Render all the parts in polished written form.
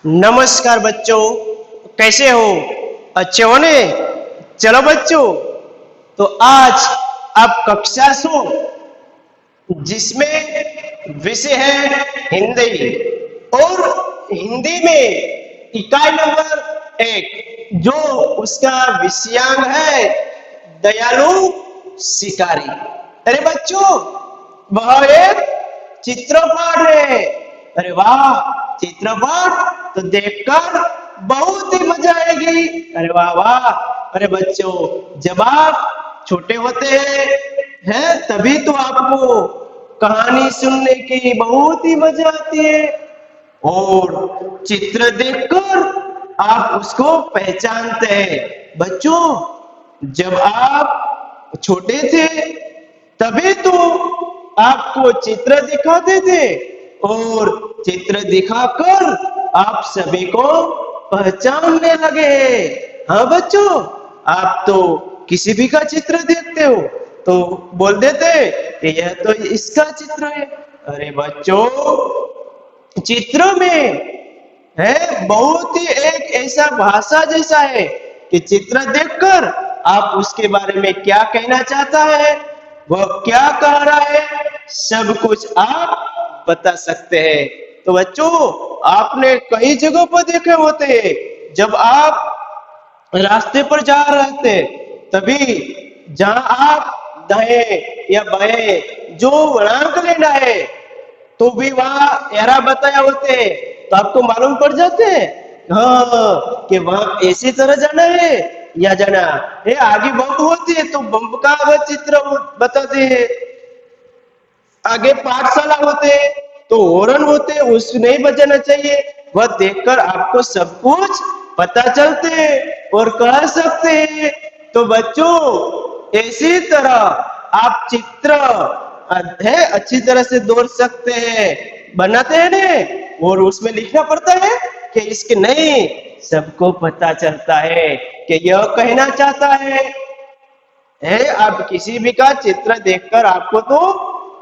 नमस्कार बच्चों, कैसे हो? अच्छे हो ने? चलो बच्चों, तो आज आप कक्षा सो जिसमें विषय है हिंदी और हिंदी में इकाई नंबर 1 जो उसका विषयांग है दयालु शिकारी। अरे बच्चों, वह एक चित्रपाठ है। अरे वाह, चित्रपाठ तो देखकर बहुत ही मजा आएगी। अरे वाह वाह। अरे बच्चों, जब आप छोटे होते हैं तभी तो आपको कहानी सुनने की बहुत ही मजा आती है और चित्र देखकर आप उसको पहचानते हैं। बच्चों, जब आप छोटे थे तभी तो आपको चित्र दिखाते थे और चित्र दिखाकर आप सभी को पहचानने लगे। हाँ बच्चों, आप तो किसी भी का चित्र देखते हो तो बोल देते कि यह तो इसका चित्र है। अरे बच्चों, चित्र में है बहुत ही एक ऐसा भाषा जैसा है कि चित्र देखकर आप उसके बारे में क्या कहना चाहता है, वह क्या कह रहा है, सब कुछ आप बता सकते हैं। तो बच्चों, आपने कई जगहों पर देखे होते हैं, जब आप रास्ते पर जा रहे थे तभी जहां आप दाएं या बाएं जो वळांक लेना है तो भी वहां एरा बताया होते हैं, तो आपको मालूम पड़ जाते हैं हाँ कि वहां ऐसी तरह जाना है या जाना है। आगे बम्प होती है तो बम्प का वह चित्र बताते हैं। आगे पाठशाला होते हैं तो हॉर्न होते हैं, उसको नहीं बजाना चाहिए। वह देखकर आपको सब कुछ पता चलते हैं और कह सकते हैं। तो बच्चों, इसी तरह आप चित्र है अच्छी तरह से दौड़ सकते हैं, बनाते हैं ना, और उसमें लिखना पड़ता है कि इसके नहीं, सबको पता चलता है कि यह कहना चाहता है। आप किसी भी का चित्र देखकर आपको तो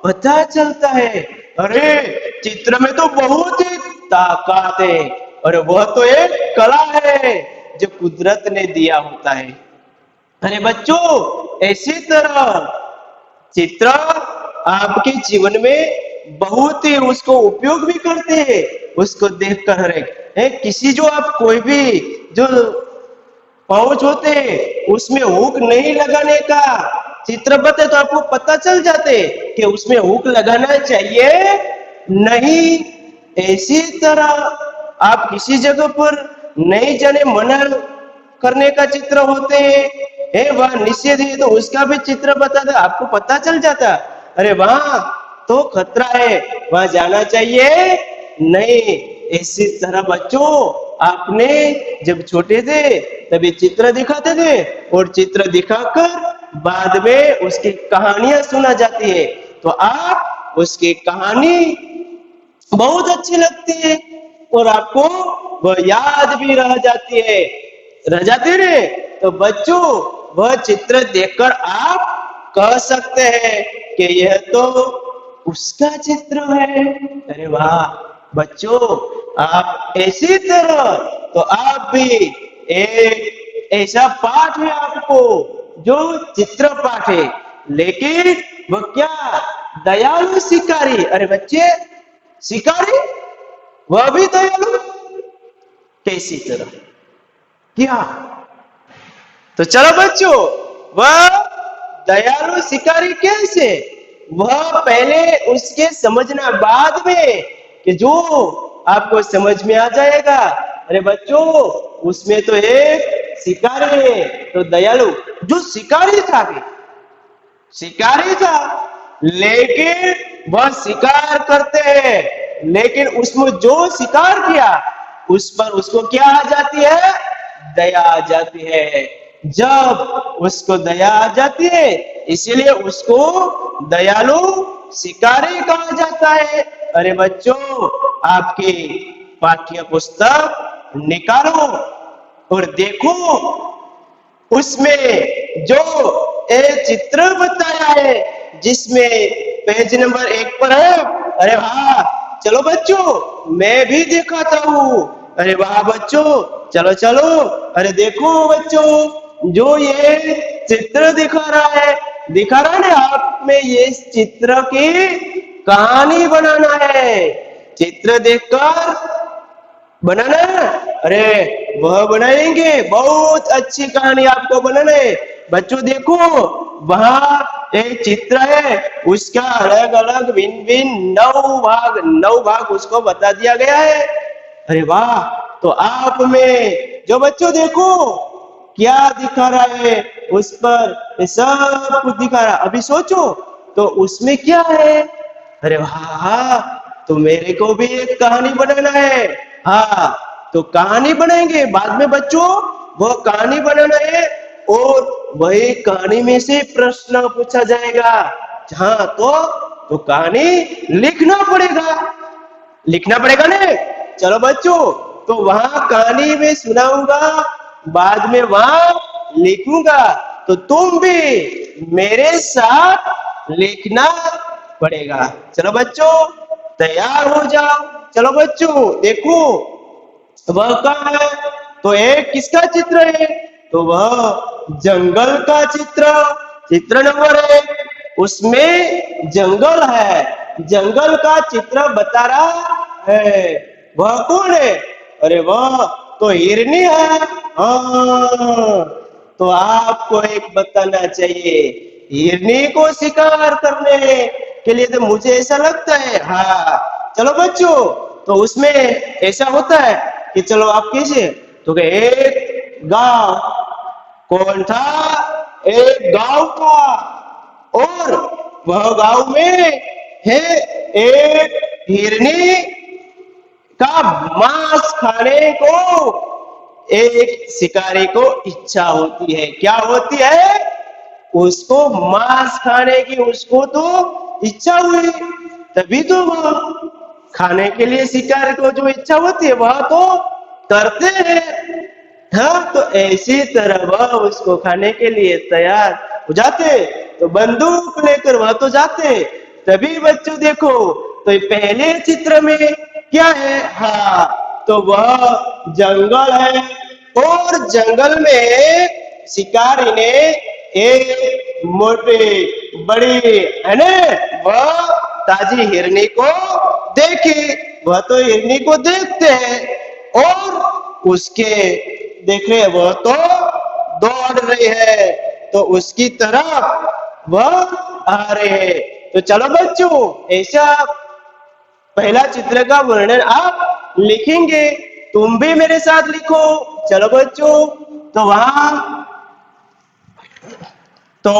पता चलता है। अरे चित्र में तो बहुत ही ताकत है और वह तो एक कला है जो कुदरत ने दिया होता है। अरे बच्चों, ऐसी तरह चित्र आपके जीवन में बहुत ही उसको उपयोग भी करते हैं। उसको देखकर हर एक किसी जो आप कोई भी जो पाउच होते उसमें हुक नहीं लगाने का चित्र बते तो आपको पता चल जाते कि उसमें हुक लगाना चाहिए नहीं। ऐसी तरह आप किसी जगह पर नहीं जाने मना करने का चित्र होते हैं, वह निषेध है तो उसका भी चित्र बता दे, आपको पता चल जाता अरे वहां तो खतरा है, वहां जाना चाहिए नहीं। इसी तरह बच्चों, आपने जब छोटे थे तभी चित्र दिखाते थे और चित्र दिखाकर बाद में उसकी कहानियां सुना जाती है तो आप उसकी कहानी बहुत अच्छी लगती है और आपको वह याद भी रह जाती है। तो बच्चों, वह चित्र देखकर आप कह सकते हैं कि यह तो उसका चित्र है। अरे वाह बच्चों, आप ऐसी तरह तो आप भी एक ऐसा पाठ है आपको जो चित्र पाठ है, लेकिन वह क्या दयालु शिकारी। अरे बच्चे, शिकारी वह भी दयालु कैसी तरह क्या? तो चलो बच्चों, वह दयालु शिकारी कैसे, वह पहले उसके समझना बाद में कि जो आपको समझ में आ जाएगा। अरे बच्चों, उसमें तो एक शिकारी है तो दयालु जो शिकारी था लेकिन वह शिकार करते हैं, लेकिन उसमें जो शिकार किया उस पर उसको क्या आ जाती है, दया आ जाती है। जब उसको दया आ जाती है इसीलिए उसको दयालु शिकारी कहा जाता है। अरे बच्चों, आपकी पाठ्य पुस्तक निकालो और देखो उसमें जो एक चित्र बताया है जिसमें पेज नंबर 1 पर है। अरे हाँ, चलो बच्चों मैं भी दिखाता हूँ अरे वाह बच्चों, चलो चलो। अरे देखो बच्चों, जो ये चित्र दिखा रहा है ना आप में, ये चित्र की कहानी बनाना है। चित्र देखकर बनाना है। अरे वह बनाएंगे, बहुत अच्छी कहानी आपको बनाना है। बच्चों देखो, वहां एक चित्र है, उसका अलग अलग भिन्न भिन्न 9 भाग उसको बता दिया गया है। अरे वाह, तो आप में जो बच्चों देखो क्या दिखा रहा है, उस पर ये सब कुछ दिखा रहा है। अभी सोचो तो उसमें क्या है। अरे वाह, तो मेरे को भी एक कहानी बनाना है। हाँ, तो कहानी बनाएंगे बाद में बच्चों, वो कहानी बनाना है और वही कहानी में से प्रश्न पूछा जाएगा। हाँ, तो कहानी लिखना पड़ेगा, लिखना पड़ेगा ना। चलो बच्चों, तो वहां कहानी में सुनाऊंगा, बाद में वहां लिखूंगा, तो तुम भी मेरे साथ लिखना पड़ेगा। चलो बच्चों, तैयार हो जाओ। चलो बच्चों देखो, वह कहाँ है, तो एक किसका चित्र है, तो वह जंगल का चित्र, चित्र नंबर 1। उसमें जंगल है, जंगल का चित्र बता रहा है। वह कौन है, अरे वह तो हिरनी है। हाँ, तो आपको एक बताना चाहिए, हिरनी को शिकार करने के लिए तो मुझे ऐसा लगता है। हाँ चलो बच्चों, तो उसमें ऐसा होता है कि चलो आप कैसे, तो एक गांव, कौन था, एक गांव था, और वह गांव में है एक हिरनी का मांस खाने को एक शिकारी को इच्छा होती है। क्या होती है, उसको मांस खाने की उसको तो इच्छा हुई, तभी तो वह खाने के लिए शिकार को जो इच्छा होती है वह तो करते हैं। हाँ, तो ऐसी तरह वह उसको खाने के लिए तैयार हो जाते, तो बंदूक लेकर वह तो जाते। तभी बच्चों देखो, तो पहले चित्र में क्या है, हाँ, तो वह जंगल है, और जंगल में शिकारी ने एक मोटे बड़ी है ना, वह ताजी हिरनी को देखी। वह तो हिरनी को देखते हैं और उसके देख रहे, वह तो दौड़ रही है, तो उसकी तरफ वह आ रहे हैं। तो चलो बच्चों, ऐसा पहला चित्र का वर्णन आप लिखेंगे, तुम भी मेरे साथ लिखो। चलो बच्चों, तो वहां तो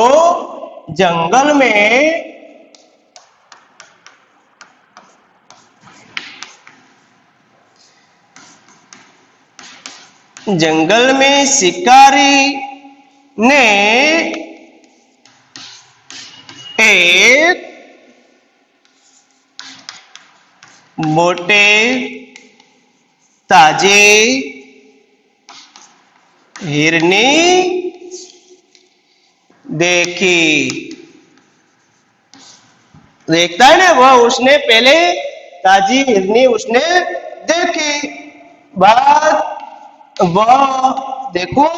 जंगल में शिकारी ने एक मोटे ताजे हिरनी देखी। देखता है ना, वह उसने पहले ताजी हिरनी उसने देखी। बाद वह देखो,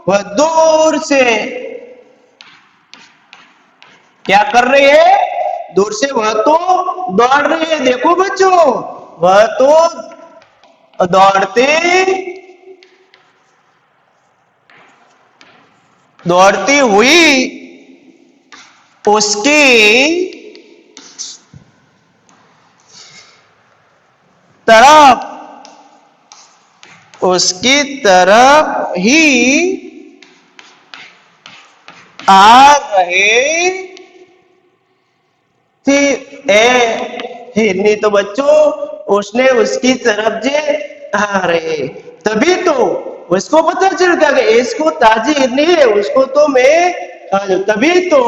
वह दूर से क्या कर रही है, दूर से वह तो दौड़ रही है। देखो बच्चों, वह तो दौड़ती हुई उसकी तरफ ही आ रहे थी। हिरनी तो बच्चों उसने उसकी तरफ जे आ रहे, तभी तो उसको पता चल गया कि इसको ताजी हिरनी है, उसको तो मैं। तभी तो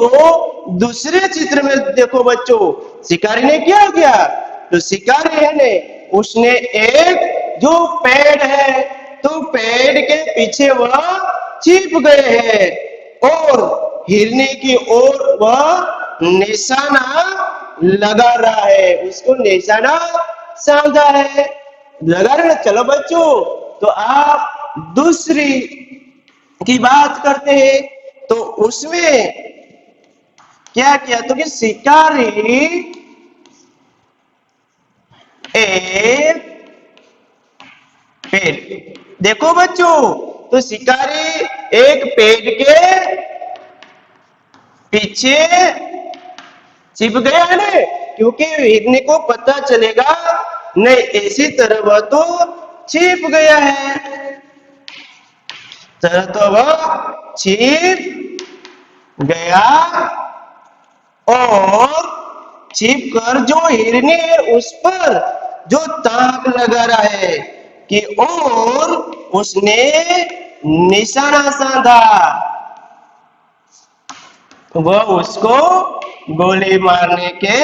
दूसरे चित्र में देखो बच्चों, शिकारी ने क्या किया, तो शिकारी है ने उसने एक जो पेड़ है, तो पेड़ के पीछे वह छिप गए हैं और हिरनी की ओर वह निशाना लगा रहा है, उसको निशाना साधा है। लगा रहे। चलो बच्चों, तो आप दूसरी की बात करते हैं। तो उसमें क्या किया तो कि शिकारी एक पेड़, देखो बच्चों, तो शिकारी एक पेड़ के पीछे छिप गया है ना, क्योंकि हिरनी को पता चलेगा नहीं, इसी तरह वह तो छिप गया है। तो वह छिप गया और छिप कर जो हिरनी है उस पर जो ताक लगा रहा है कि और उसने निशाना साधा, वह उसको गोली मारने के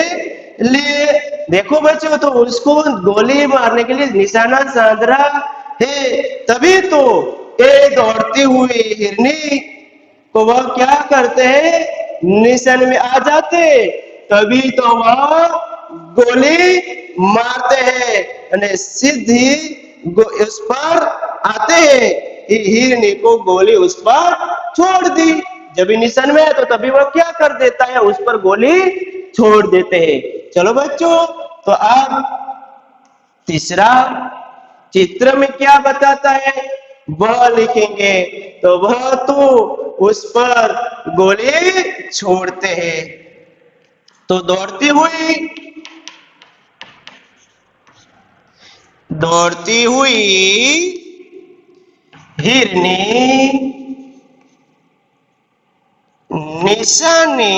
लिए, देखो बच्चों, तो उसको गोली मारने के लिए निशाना साध रहा है। तभी तो ये दौड़ती हुई हिरनी को वह क्या करते हैं, निशाने में आ जाते, तभी तो वह गोली मारते हैं और सीधी उस पर आते हैं। हिरनी को गोली उस पर छोड़ दी, जब निशान में है तो तभी वह क्या कर देता है, उस पर गोली छोड़ देते हैं। चलो बच्चों, तो आप तीसरा चित्र में क्या बताता है वह लिखेंगे। तो वह तो उस पर गोली छोड़ते हैं। तो दौड़ती हुई हिरनी निशाने,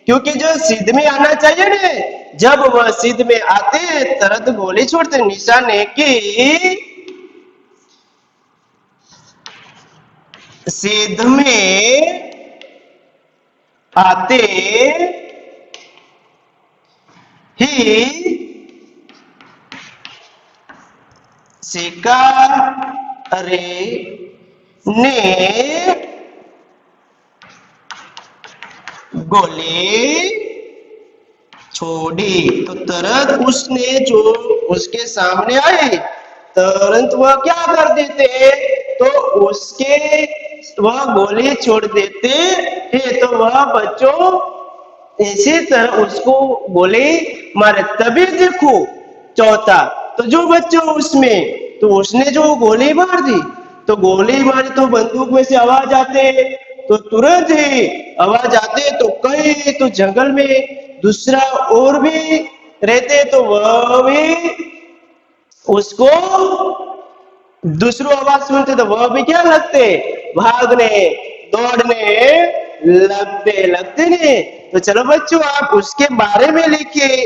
क्योंकि जो सिद्ध में आना चाहिए ना, जब वह सिद्ध में आते तुरंत गोली छोड़ते, निशाने की सिद्ध में आते ही शिकारी ने गोली छोड़ी। तो तुरंत उसने जो उसके सामने आए तुरंत वह क्या कर देते, तो उसके वह गोली छोड़ देते हैं। तो वह बच्चों इसी तरह उसको गोली मारे। तभी देखो चौथा, तो जो बच्चों उसमें, तो उसने जो गोली मार दी, तो गोली मारी तो बंदूक में से आवाज आते, तो तुरंत ही आवाज आते, तो कहीं तो जंगल में दूसरा और भी रहते, तो वह भी उसको दूसरों आवाज सुनते, तो वह भी क्या लगते, भागने दौड़ने लगते नहीं। तो चलो बच्चों, आप उसके बारे में लिखिए।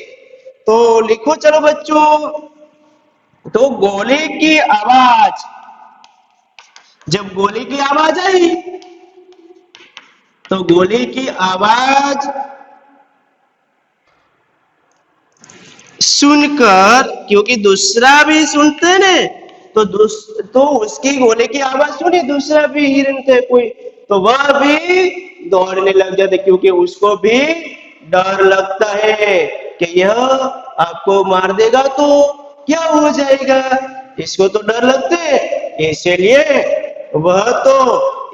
तो लिखो, चलो बच्चों, तो गोली की आवाज, जब गोली की आवाज आई, तो गोली की आवाज सुनकर, क्योंकि दूसरा भी सुनते ने, तो उसकी गोली की आवाज सुनी, दूसरा भी हिरन थे कोई, तो वह भी दौड़ने लग जाते, क्योंकि उसको भी डर लगता है कि यह आपको मार देगा तो क्या हो जाएगा, इसको तो डर लगते है। इसलिए वह तो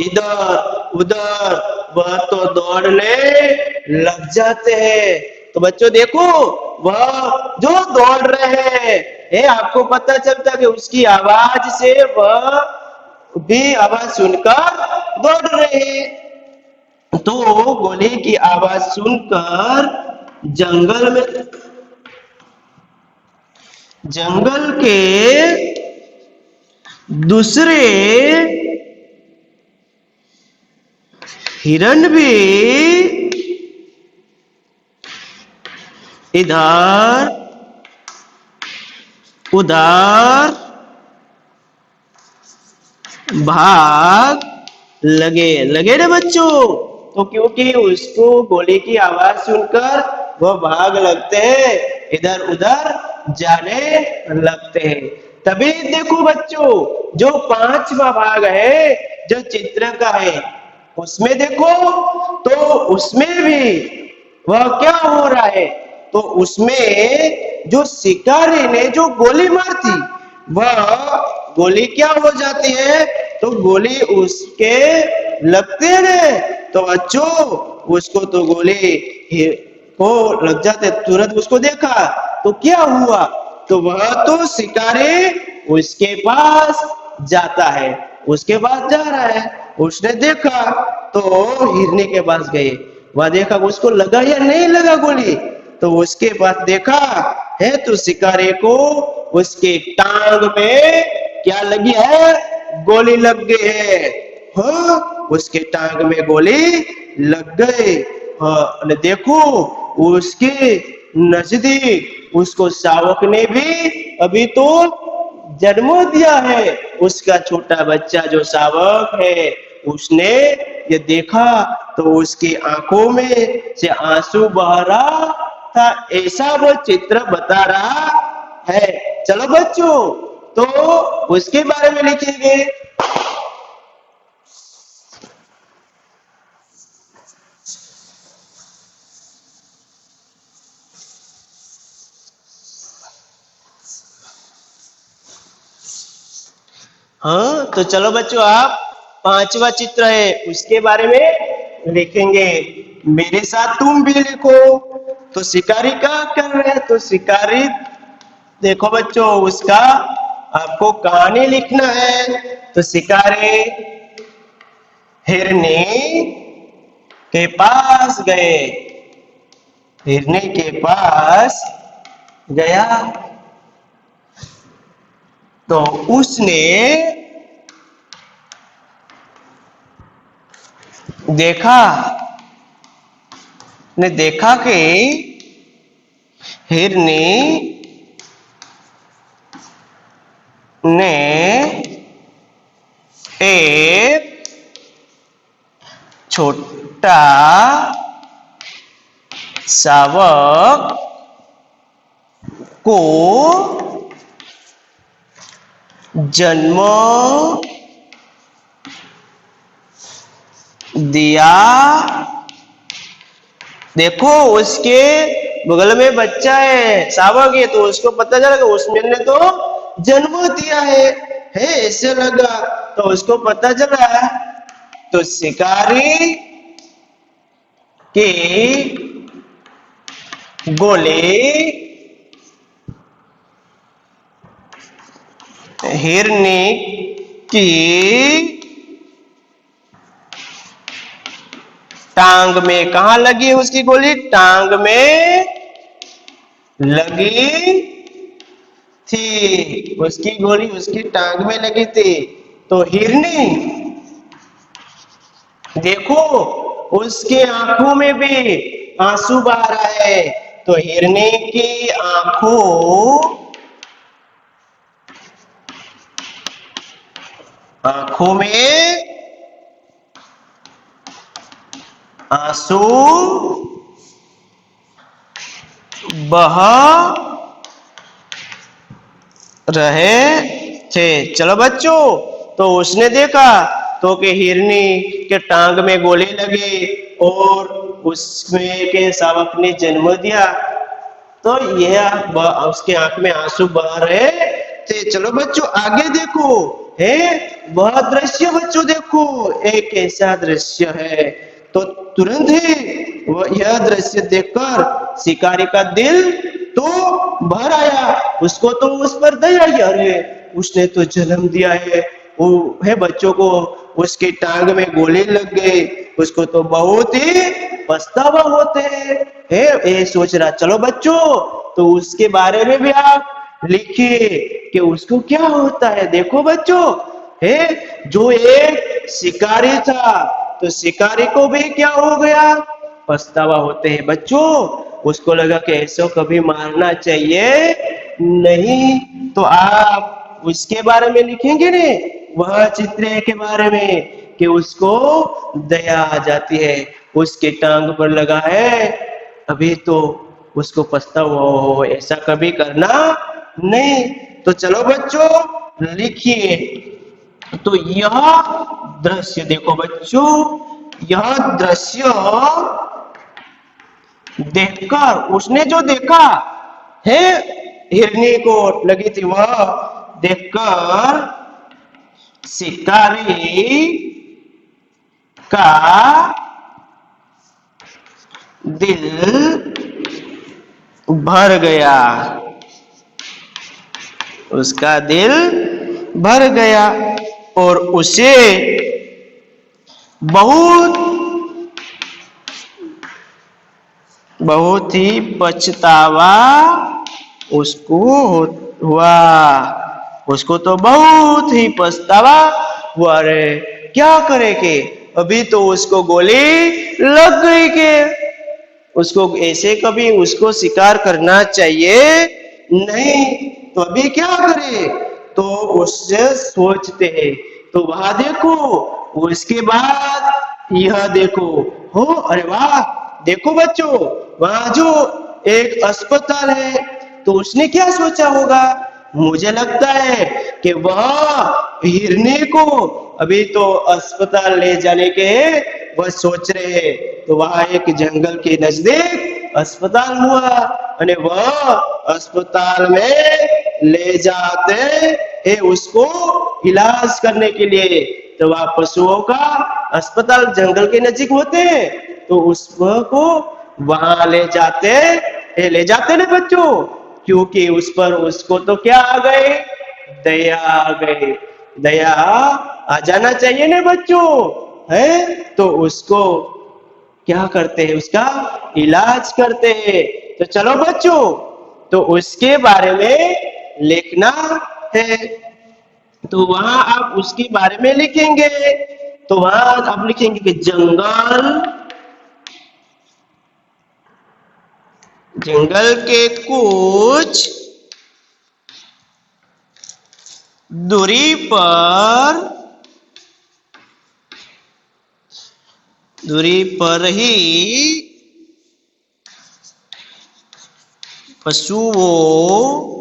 इधर उधर वह तो दौड़ने लग जाते हैं। तो बच्चों देखो, वह जो दौड़ रहे हैं, आपको पता चलता कि उसकी आवाज से वह भी आवाज सुनकर दौड़ रहे हैं। तो गोली की आवाज सुनकर जंगल के दूसरे हिरन भी इधर उधर भाग लगे रे बच्चों। तो क्योंकि उसको गोली की आवाज सुनकर वह भाग लगते हैं, इधर उधर जाने लगते हैं। तभी देखो बच्चों, जो पांचवा भाग है जो चित्र का है, उसमें देखो, तो उसमें भी वह क्या हो रहा है, तो उसमें जो शिकारी ने जो गोली मार दी, वह गोली क्या हो जाती है, तो गोली उसके लगते हैं। तो बच्चों उसको तो गोली को लग जाते, तुरंत उसको देखा तो क्या हुआ, तो वह तो शिकारी उसके पास जाता है, उसके पास जा रहा है। उसने देखा तो हिरनी के पास गए, वह देखा उसको लगा या नहीं लगा गोली, तो उसके पास देखा है तो शिकारी को उसके टांग में क्या लगी है, गोली लग गई है। हाँ, उसके टांग में गोली लग गई। हाँ, देखो उसके नजदीक उसको शावक ने भी अभी तो जन्म दिया है, उसका छोटा बच्चा जो शावक है उसने ये देखा तो उसकी आंखों में से आंसू बह रहा था, ऐसा वो चित्र बता रहा है। चलो बच्चों तो उसके बारे में लिखेंगे। हाँ तो चलो बच्चों आप पांचवा चित्र है उसके बारे में लिखेंगे। मेरे साथ तुम भी लिखो। तो शिकारी क्या कर रहे हैं, तो शिकारी देखो बच्चों उसका आपको कहानी लिखना है। तो शिकारी हिरनी के पास गए, हिरनी के पास गया तो उसने देखा, ने देखा कि हिरनी ने एक छोटा शावक को जन्म दिया। देखो उसके बगल में बच्चा है शावक है, तो उसको पता चला कि उसने ने तो जन्म दिया है ऐसे लगा, तो उसको पता चला। तो शिकारी की गोली हिरनी की टांग में, कहां लगी है उसकी गोली, टांग में लगी थी, उसकी गोली उसकी टांग में लगी थी। तो हिरनी देखो उसके आंखों में भी आंसू बह रहा है, तो हिरनी की आंखों में आंसू बह रहे थे। चलो बच्चों तो उसने देखा तो कि हिरनी के टांग में गोली लगी और उसमें के शावक ने जन्म दिया, तो यह उसके आंख में आंसू बह रहे थे। चलो बच्चों आगे देखो, है वह दृश्य बच्चों देखो एक ऐसा दृश्य है। तो तुरंत ही वह यह दृश्य देखकर शिकारी का दिल तो भर आया, उसको तो उस पर दया आई, अरे उसने तो जन्म दिया है, वो है बच्चों को उसकी टांग में गोली लग गई, उसको तो बहुत ही पछतावा होते हैं, है ये सोच रहा। चलो बच्चों तो उसके बारे में भी आप लिखिए कि उसको क्या होता है। देखो बच्चों है जो एक शिकारी था, तो शिकारी को भी क्या हो गया, पछतावा होते हैं बच्चों, उसको लगा कि ऐसा कभी मारना चाहिए नहीं। तो आप उसके बारे में लिखेंगे ने, वह चित्र के बारे में कि उसको दया आ जाती है, उसके टांग पर लगा है, अभी तो उसको पछतावा हो ऐसा कभी करना नहीं। तो चलो बच्चों लिखिए। तो यह दृश्य देखो बच्चों, यह दृश्य देखकर उसने जो देखा है हिरनी को लगी थी वह देखकर शिकारी का दिल भर गया। उसका दिल भर गया और उसे बहुत ही पछतावा उसको हुआ। उसको तो बहुत ही पछतावा हुआ। अरे क्या करे के, अभी तो उसको गोली लग गई के उसको ऐसे कभी उसको शिकार करना चाहिए नहीं, तो अभी क्या करे, तो उससे सोचते हैं। तो वहां देखो, उसके बाद यह देखो, हो अरे वाह, देखो बच्चों, वहां जो एक अस्पताल है, तो उसने क्या सोचा होगा, मुझे लगता है कि वह हिरनी को अभी तो अस्पताल ले जाने के वह सोच रहे हैं। तो वहां एक जंगल के नजदीक अस्पताल हुआ और वह अस्पताल में ले जाते हैं उसको इलाज करने के लिए। तो वह पशुओं का अस्पताल जंगल के नजदीक होते हैं, तो उसको वहां ले जाते ना बच्चों, क्योंकि उस पर उसको तो क्या आ गए, दया आ गई। दया आ जाना चाहिए ना बच्चों, है तो उसको क्या करते हैं, उसका इलाज करते हैं। तो चलो बच्चों, तो उसके बारे में लिखना है। तो वहां आप उसके बारे में लिखेंगे। तो वहां आप लिखेंगे कि जंगल के कुछ दूरी पर ही पशुओं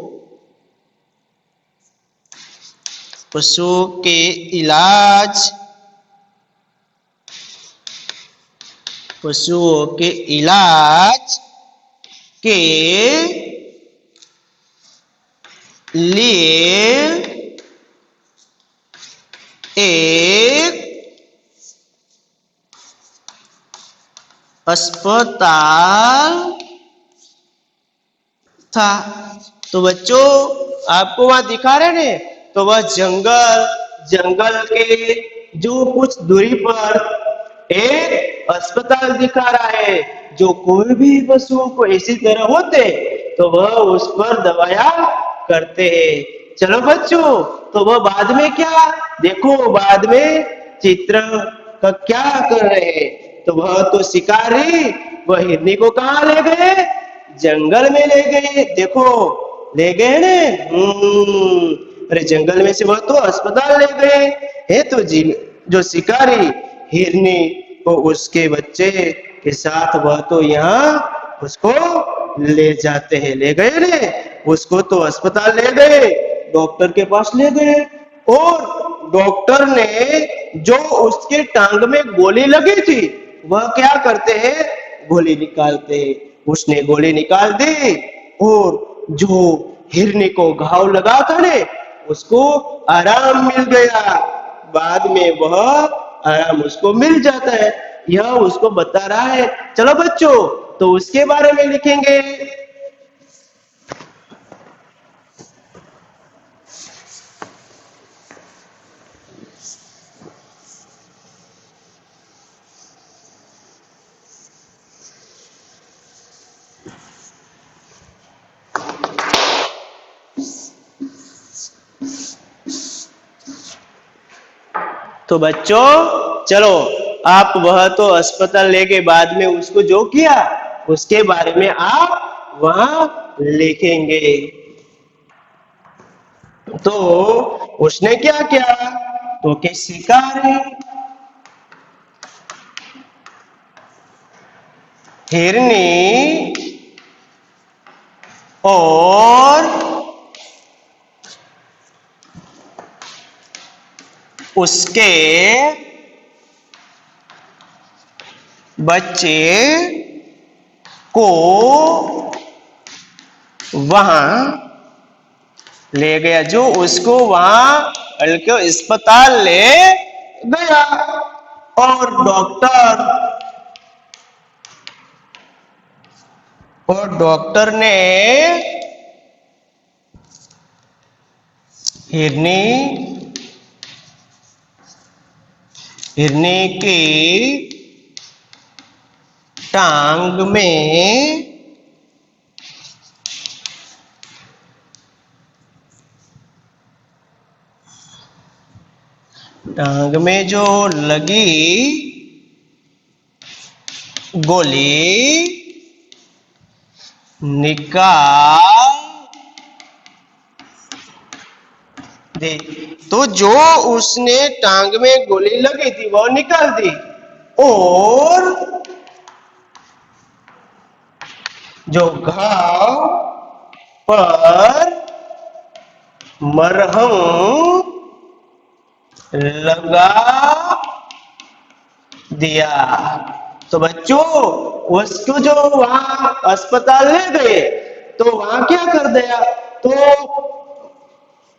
के इलाज के लिए एक अस्पताल था। तो बच्चों आपको वहां दिखा रहे ने, तो वह जंगल के जो कुछ दूरी पर एक अस्पताल दिखा रहा है। जो कोई भी पशुओं को इसी तरह होते, तो वह उस पर दवाया करते हैं। चलो बच्चों, तो वह बाद में क्या देखो, बाद में चित्र का क्या कर रहे हैं, तो वह तो शिकारी वह हिरनी को कहाँ ले गए, जंगल में ले गए। देखो ले गए ने, अरे जंगल में से वह तो अस्पताल ले गए है। तो जो शिकारी हिरनी को उसके बच्चे के साथ वह तो यहाँ उसको ले जाते हैं, ले गए ने, उसको तो अस्पताल ले गए, डॉक्टर के पास ले गए। और डॉक्टर ने जो उसके टांग में गोली लगी थी, वह क्या करते हैं, गोली निकालते हैं। उसने गोली निकाल दी और जो हिरनी को घाव लगा था ने, उसको आराम मिल गया। बाद में वह आराम उसको मिल जाता है, यह उसको बता रहा है। चलो बच्चों, तो उसके बारे में लिखेंगे। तो बच्चों चलो, आप वह तो अस्पताल लेके बाद में उसको जो किया उसके बारे में आप वहां लिखेंगे। तो उसने क्या किया, तो कि शिकारी हिरनी और उसके बच्चे को वहां ले गया, जो उसको वहां अस्पताल ले गया। और डॉक्टर ने हिरनी की टांग में जो लगी गोली निकाल दे। तो जो उसने टांग में गोली लगी थी वो निकाल दी, और जो घाव पर मरहम लगा दिया। तो बच्चों, उसको जो वहां अस्पताल ले गए तो वहां क्या कर दिया, तो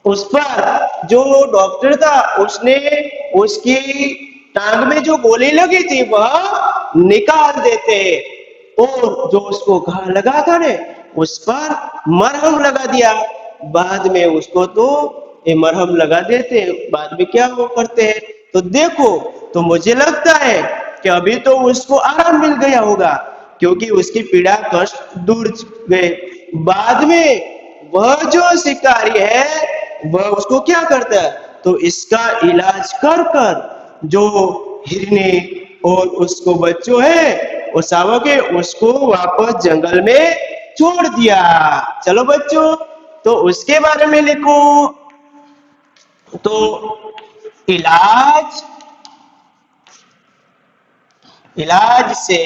उस पर जो डॉक्टर था उसने उसकी टांग में जो गोली लगी थी वह निकाल देते, और जो उसको घाव लगा था ने उस पर मरहम लगा दिया। बाद में उसको तो ये मरहम लगा देते, बाद में क्या वो करते हैं। तो देखो, तो मुझे लगता है कि अभी तो उसको आराम मिल गया होगा, क्योंकि उसकी पीड़ा कष्ट दूर गए। बाद में वह जो शिकारी है वह उसको क्या करता है, तो इसका इलाज कर कर जो हिरनी और उसको बच्चों है वो शावक है उसको वापस जंगल में छोड़ दिया। चलो बच्चों, तो उसके बारे में लिखो। तो इलाज से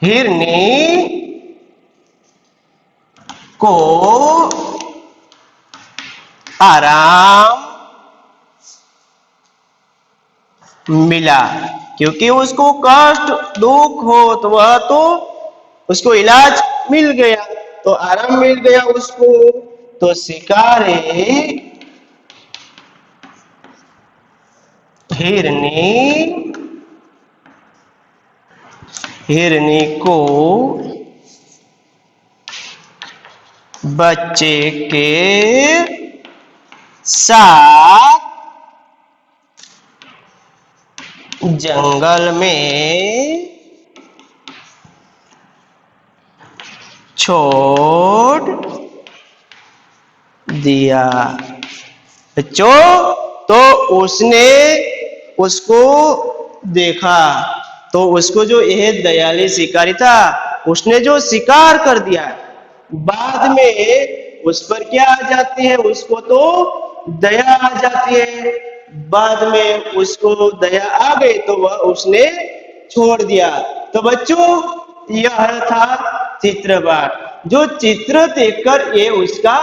हिरनी को आराम मिला, क्योंकि उसको कष्ट दुख हो तो वह तो उसको इलाज मिल गया, तो आराम मिल गया उसको। तो शिकारी हिरनी को बच्चे के साथ जंगल में छोड़ दिया। बच्चों, तो उसने उसको देखा, तो उसको जो यह दयालु शिकारी था उसने जो शिकार कर दिया, बाद में उस पर क्या आ जाती है, उसको तो दया आ जाती है। बाद में उसको दया आ गई तो वह उसने छोड़ दिया। तो बच्चों, यह था चित्रपाठ, जो चित्र देखकर ये उसका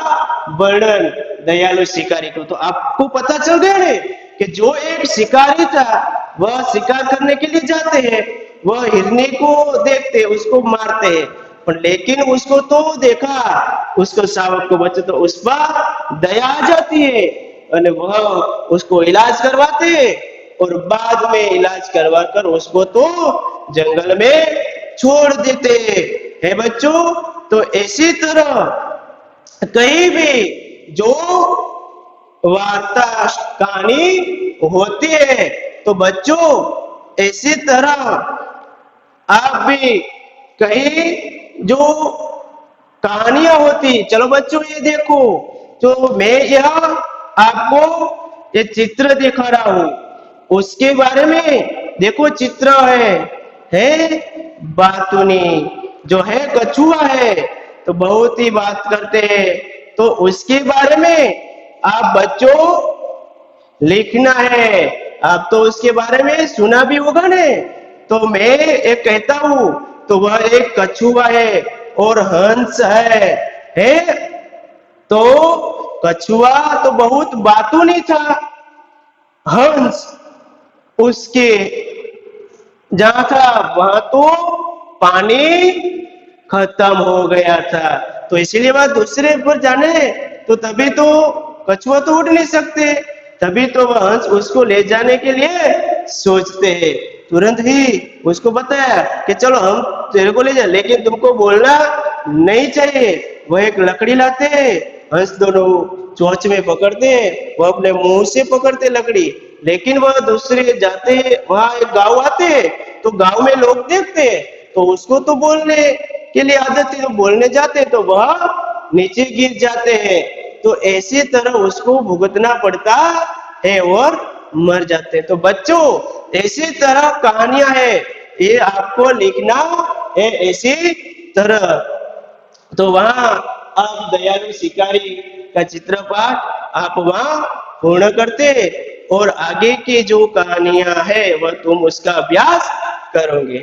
वर्णन दयालु शिकारी को। तो आपको पता चल गया है कि जो एक शिकारी था वह शिकार करने के लिए जाते हैं, वह हिरनी को देखते उसको मारते हैं, पर लेकिन उसको तो देखा, उसको शावक को बचे तो उस पर दया आ जाती है और वह उसको इलाज करवाते हैं, और बाद में इलाज करवा कर उसको तो जंगल में छोड़ देते हैं बच्चों। तो इसी तरह कहीं भी जो वार्ता कहानी होती है तो बच्चों इसी तरह आप भी कहीं जो कहानियां होती, चलो बच्चों ये देखो, जो मैं यह आपको ये चित्र दिखा रहा हूं उसके बारे में देखो। चित्र है बातुनी, जो है कछुआ है, तो बहुत ही बात करते हैं, तो उसके बारे में आप बच्चों लिखना है। आप तो उसके बारे में सुना भी होगा ने, तो मैं एक कहता हूं, तो वह एक कछुआ है और हंस है। तो कछुआ तो बहुत बातूनी था, हंस उसके जहां था वहां तो पानी खत्म हो गया था, तो इसीलिए वह दूसरे पर जाने तो तभी तो कछुआ तो उड़ नहीं सकते, तभी तो वह हंस उसको ले जाने के लिए सोचते हैं। तुरंत ही उसको बताया कि चलो हम तेरे को ले जाए, लेकिन तुमको बोलना नहीं चाहिए। वह एक लकड़ी लाते हैं, हंस दोनों चोंच में पकड़ते हैं, वह अपने मुंह से पकड़ते लकड़ी, लेकिन वह दूसरे जाते हैं, वहां एक गांव आते हैं, तो गांव में लोग देखते हैं, तो उसको तो बोलने के लिए आदत है, तो बोलने जाते हैं तो वह नीचे गिर जाते हैं। तो ऐसी तरह उसको भुगतना पड़ता है और मर जाते हैं। तो बच्चों, ऐसी तरह कहानियां है, ये आपको लिखना है ऐसी तरह। तो वहां आप दयालु शिकारी का चित्रपाठ आप वहां पूर्ण करते, और आगे की जो कहानियां है वह तुम उसका अभ्यास करोगे।